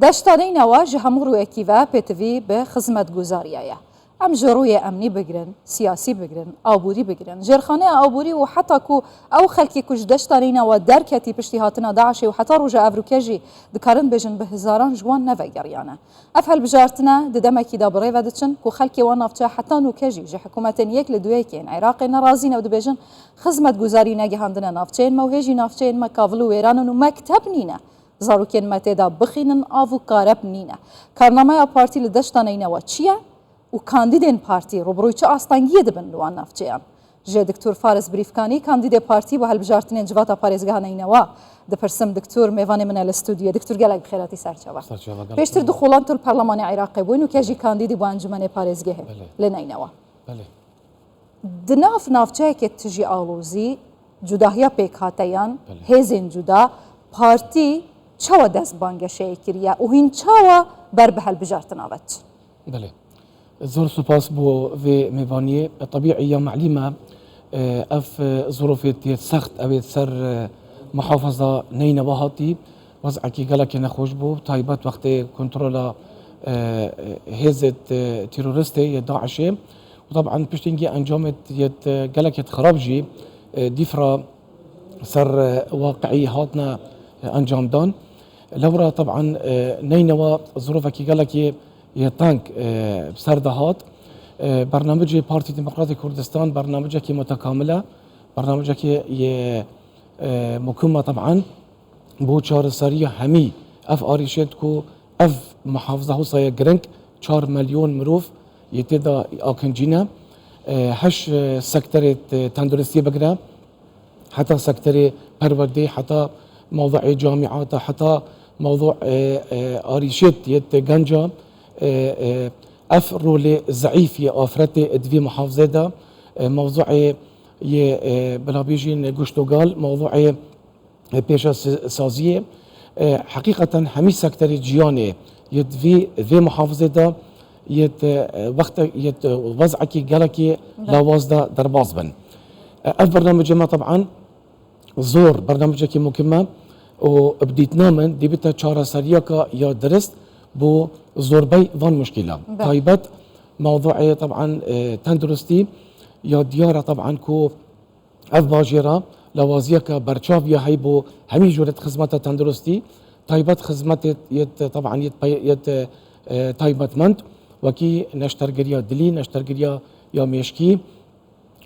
داشتانینەوە ji hemû rûyekî ve pêtivî bi xizmetguzariya ye. Em ji rûyê emnî bigirin, siyasî bigirin, aborî bigirin. Jêrxaneya aborî û heta ku ew xelkê ku ji deştanînەوە derketî piştî hatina Daişê û heta roja Evrûkê jî dikarin bêjin bi hizaran ji wan nevegeriyane. Ev helbijartine di demekî de bi rê ve diçin ku xelkê wan navçe heta nûkê jî ji hikûmetên yek li duyekên Iraqê nerazîn ew dibêjin xizmetguzarî negihandine navçeyên me û hêjî navçeyên me kavil û wêranin û mekteb nîne. Zarokên me têda bixînin av û kareb nîne. Karnameya partî li deştanînەوە çi ye? û kandîdên partî rûbirûyî çi astangiyê dibin li wan navçeyan. Ji Diktor Faris Birîfkanî kandîdê partî bu helbijartinên civata parêzgeha neynewa dipirsim Diktor mêvanê min e li stûdyoyê. Diktor gelek bixêretî serçava. Pêştir du xulan tu li Parlemanê Iraqê bûyîn û ke jî kandîdî bu encûmenê parêzgehê li neynewa. Di nav navçeyekê tu jî alozî cudahiya pêkhateyan hêzên cuda partî çawa dest bangeşeyê kiriye û hîn çawa ber bi helbijartina ve çi? زور سپاس بو في ميفانيه طبيعيه معلمه اف ظروفات سخت او سر محافظه نينوى هاتي وضعكي قالك نخوش بو طيبات وقت كنترولا هزه تيرورستي داعش وطبعا بشتنجي انجامت يت قالك خرابجي ديفرا سر واقعي هاتنا انجام دان لورا طبعا نينوى ظروفكي قالك يتانك بسردهات برنامج بارتي ديمقراطي كردستان برنامج كي متكامله برنامج كي مكمه طبعا بو چار سريه همي اف اريشت كو اف محافظه حوصايه جرنك 4 مليون مروف يتدا اكنجينا هش سكتر تندرستي بقرا حتى سكتر پروردي حتى موضوع جامعات حتى موضوع اريشت يت گنجا اف رولي ضعيف يا افرتي ادفي محافظه دا موضوع بلا بيجين گشتوغال موضوع بيشا سازيه حقيقه همي سكتر جياني يدفي في محافظه دا يت وقت يت وضعكي قالكي لوازدا درباز بن اف برنامج ما طبعا زور برنامجك مكمل وبديتنا من ديبتا چارا سرياكا يا درست بو زوربي فان مشكلة طيبت موضوع طبعا تندرستي يا ديارة طبعا كو اف باجيرا لوازيكا برشافيا هاي بو همي جورة خدمات تندرستي طيبت خدمات يت طبعا يت طيبت منت وكي نشترجريا دلي نشترجريا يا ميشكي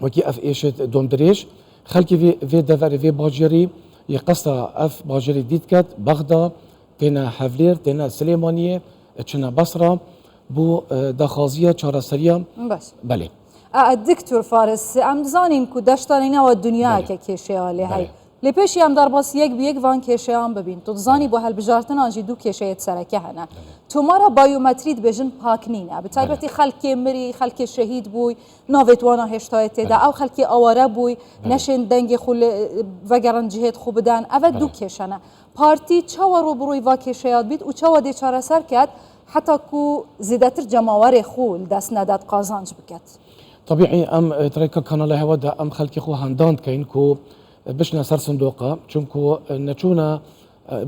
وكي اف ايشت دوندريش خلكي في دفر في باجيري يقصى اف باجيري ديتكت بغدا تنا حفلير تنا سليمانيه تشنا بصره بو دخازيه چارەسەریە باش بله دکتور فارس ام دزانین کو دشتانینەوە دنیاکە کێشەیە لێ هەیە لێ پێشی ئەم دەرباس یەک بەیەک وان کێشەیان ببین تو دزانی بۆ هەلبژارتنانجی دوو کێشەیەت سەرەکە هەنە تومارە بایۆمەتریت بێژن پاک نینە بەتایبەتی خەڵکێ مری خەڵکێ شەهید بووی ناوێت وانە هێشتایە تێدا ئەو خەڵکی ئەوارە بووی نەشێن دەنگی خو ڤەگەڕن جهێت خو بدان ئەvە دوو کێشەنە پارتی چاوە ڕوبڕووی وا کێشەیات بیت و چاوە دێ چارەسەر کات حتى كو زيادتر جماوري خو داس ندات قازانج بكت طبيعي ام تريكا كان الله هودا ام خلكي خو هندان كاين كو بشنا سر صندوقه چونكو نچونا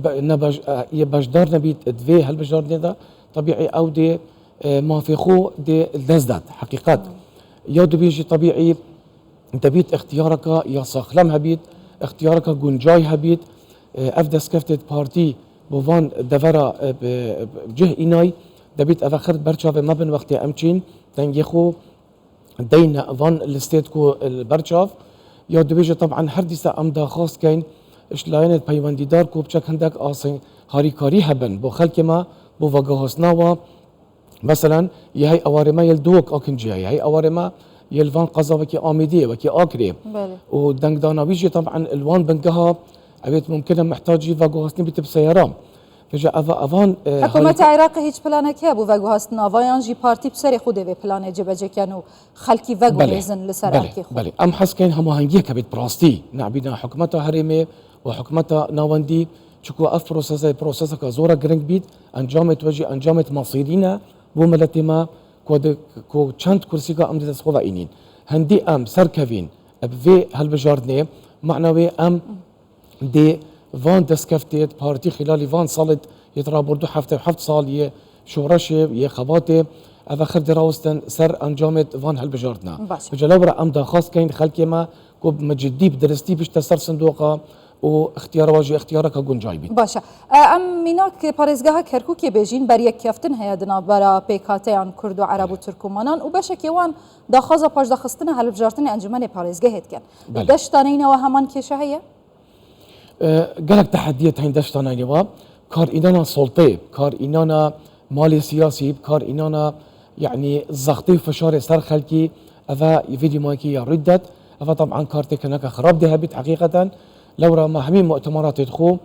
نباش يبجدار نبيت دفي هالبجدار دا طبيعي او دي ما في خو دي دزداد حقيقات يا بيجي طبيعي انت بيت اختيارك يا صخلم هبيت اختيارك جونجاي هبيت افدس كفتت بارتي بوفان دفرا بجه إناي دبيت أفخرت برشاف ما بين وقت أمشين تنجيخو دينا فان الاستيت كو البرشاف يا دبيجة طبعا هرديسة أم دا خاص كاين إشلاينت بيواندي دار كو بشك هندك آسن هاري كاري هبن بو خلق ما بو وجهاسناوا مثلا يهي أوارما يلدوك أكنجي هي أوارما يلفان قضا وكي آميدي وكي آكري ودنك دانا بيجي طبعا الوان بنجها أبيت ممكن محتاجي وجهاسني بيت بسيارة فجأة أفان حكومة العراق هيج بلانه كيا بو وجهاسنا ويان جي بارتي بسري خود في بلانه جبجه كانوا خلكي وجهزن لسرالكي خو بله أم حس كاين هما هنجي كبيت براستي نعبينا حكومتها هرمي وحكومتها ناوندي شكو اف بروسس كزورا جرينج بيت انجامت وجي انجامت مصيرينا وملتما كو چند كرسي كا ام دس خدا اينين هندي ام سركفين بفي هالبجاردني معنوي ام دي فان دسكفتيت بارتي خلال فان صالد يترا بردو حفت صال يه شورش يه خباته اف خرد راوستن سر انجامت فان هالبجارتنا باشه. بجلابرا ام دا خاص كاين خلكي ما كوب مجدي بدرستي باش تسر صندوقه واختيار واجي اختيارك گنجای بید. باشه. ام میناک پارێزگاها کەرکووکێ بێژین بەریەککەفتن هەیە دنا بەرە پێکاتەیان کورد و عەرەب و تورکمانان و بەشێکێوان داخوازە پاشداخستنە هەڵبژارتنی ئەنجومەنی پارێزگا هێتکەن. دەشتانەینەوە هەمان کێشە هەیە؟ قالك تحديات هين دشتانا نوا كار إنانا سلطة كار إنانا مالي سياسي كار إنانا يعني زغطي فشار سر خلقي أفا فيديو مايكي ردت أفا طبعا كارتك هناك خراب ده بيت حقيقة لو را ما همين مؤتمرات يدخو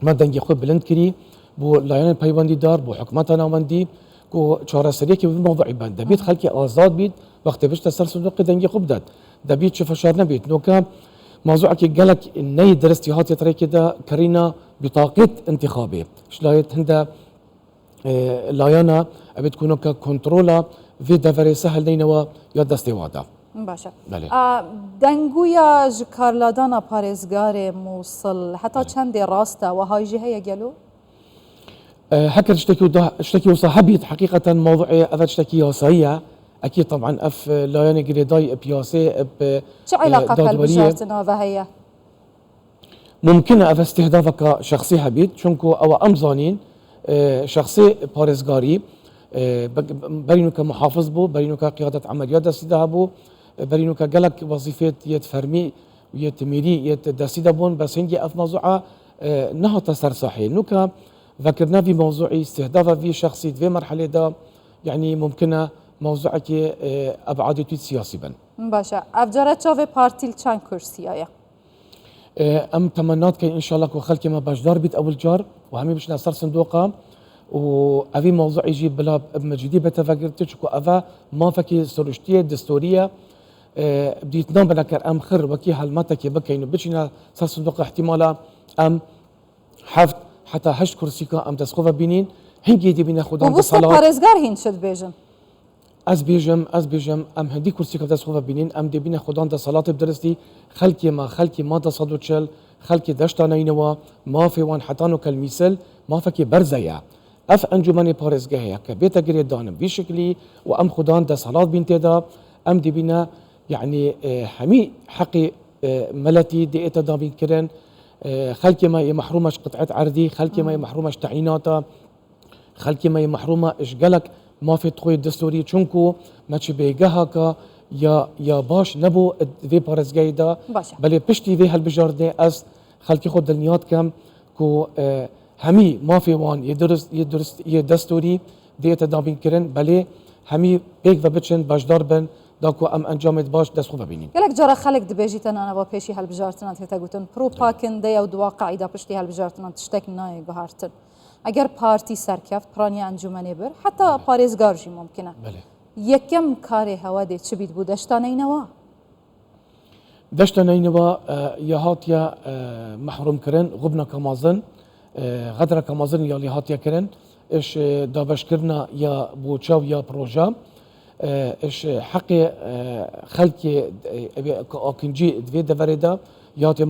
ما دنجي خو بلند كري بو لايان بايباندي دار بو حكمتنا وندي كو شارع سريكي بموضوع بند دبيت خلقي آزاد بيت وقت بيش تسر صندوق دنجي خو بدت دبيت شو فشار نبيت نوكا موضوعك قالك إني درستي هاتي ترى كده كرينا بطاقة انتخابي شلايت هندا لايانا أبي تكونوا ككنترولا في دفري سهل نينوا يا دستي وادا. باشه. دنگویا جکارلادانا پارێزگارێ مووسڵ حتا چەندێ ڕاستە و هایژی هەیە گەلو؟ هكذا اشتكي وصاحبيت حقيقة موضوع أفا اشتكي ياسايا أكيد طبعا أف لاياني قريداي بياسي شو علاقة هالبجارتنا وهي؟ ممكن أفا استهدافك شخصي حبيت شنكو أو أمزانين شخصي باريزغاري برينو كمحافظ بو برينو كقيادة عمليات دسيدها بو برينو كقلق وظيفة يد فرمي ويد ميري يد دسيدها بون بس هنجي أف موضوعة نهو تسر صحيح نوكا ذكرنا في موضوعي استهدافها في شخصي في مرحلة دا يعني ممكنة موضوعك ابعاد تويت سياسي بن. باشه. افجارت شاف بارتيل چند كرسيايا؟ ام تمنات كي ان شاء الله كو خلكي ما بجدار بيت اول جار وهمي باش نصر صندوقه وافي موضوع يجي بلا مجدي بتفكرتش كو افا ما فكي سرشتيه دستوريه بديت نام بنكر ام خر وكي هالمتك بكينو بتشنا صار صندوق احتمالا ام حفت حتى 8 كرسي ام تسخوفا بينين هنجي دي بينا خدام بصلاة پارێزگار هين شد بيجن از بیجم ام هندی کرسی که دست خواه بینین ام دی بین خودان دا صلات بدرستی خلکی ما دا صدو چل خلکی دشتانه اینوا ما فی وان حتانو کل میسل ما فکی برزیا اف انجمن پارزگاهی که بیتا گرید دانم بی شکلی و ام خودان دا صلات بین تیدا ام دی بینا يعني حمي حقي ملتي دي اتا بين كرن خلكي ما محرومش قطعه عرضي خلكي ما محرومش تعييناتا خلكي ما محرومه ايش قالك ما في تخوي الدستوري چونكو ما تشي بيجاها كا يا باش نبو في بارزگاي دا بل بشتي في هالبجاردة از خلكي خود دلنيات كم كو همي ما في وان يدرس دستوري دي تدابين كرن بل همي بيك وبتشن باش داربن داكو ام انجامت باش دست خوب ببینیم. گلک جرا خلق دبیجیتن انا با پیشی هالبجارتن تهتا گوتن پرو پاکنده یا دو واقعی دا پشتی هالبجارتن تشتک نای گهارتن. اگر پارتی سرکفت پرانی انجمنی بر حتی پارێزگار جی ممکنه. بله. یکم کاری هوا دی چه بید بود دشتانه اینوا؟ دشتانه اینوا یا هاتیا محروم کرن غبنا کمازن غدر کمازن یا هاتیا کرن اش دابش کرنا یا بوچاو یا پروژه اش حق خلق اكنجي دوي دفريدا ياتي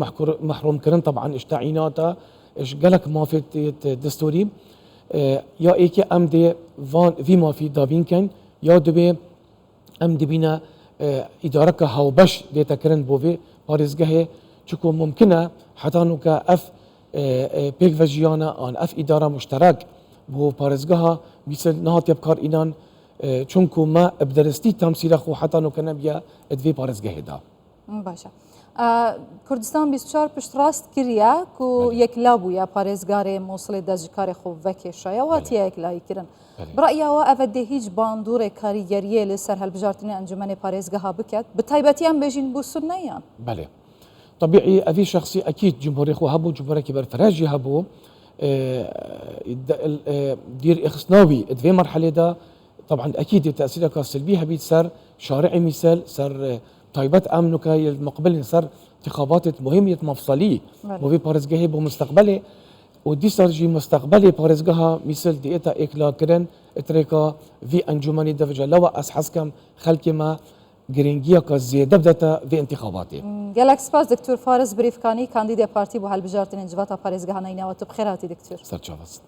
محروم كرن طبعا اش تعييناتا اش قالك ما في دستوري يا ايكي ام دي فان في ما في دابين كان يا دبي ام دي بينا اداره هاوبش ديتا كرن بوفي باريزگاه چكو ممكنه حتى نوكا اف بيك فجيانا ان اف اداره مشترك بو باريزگاه مثل نهات يبكار اينان چونکو ما بدرستی تمثیل خو حتی نکنه بیا ادوی پارزگاه دا. باشه. کردستان 24 پشت راست کریه کو یک لابو یا پارزگار موصل دزکار خو وکیشه یا واتی یک لای کرن. برای او افده هیچ باندور کاریگریه لسر هالبجارتنی انجمن پارزگاه بکت بتایبتی هم بجین بوسون نیان. بله. طبيعي افي شخصي اكيد جمهوري خو هبو جمهوري كبر فراجي هبو دير اخصناوي ادوي مرحله دا طبعا اكيد تاثيرك السلبي هبيت صار شارعي مثال صار طيبات امنك المقبل صار انتخابات مهمه مفصليه وفي بارزگاه بمستقبله ودي صار جي مستقبلي بارزگاه مثل ديتا اكلا كرن اتريكا في انجمني دفجه لو اسحسكم خلك ما گرنگیا کا زیاده بدتا في انتخاباتي گلک سپاس دکتور فارس بریفکانی کاندید پارتی بو هالبجارتن انجواتا پارزگاه نیناوت بخيراتي دکتور سرچاوست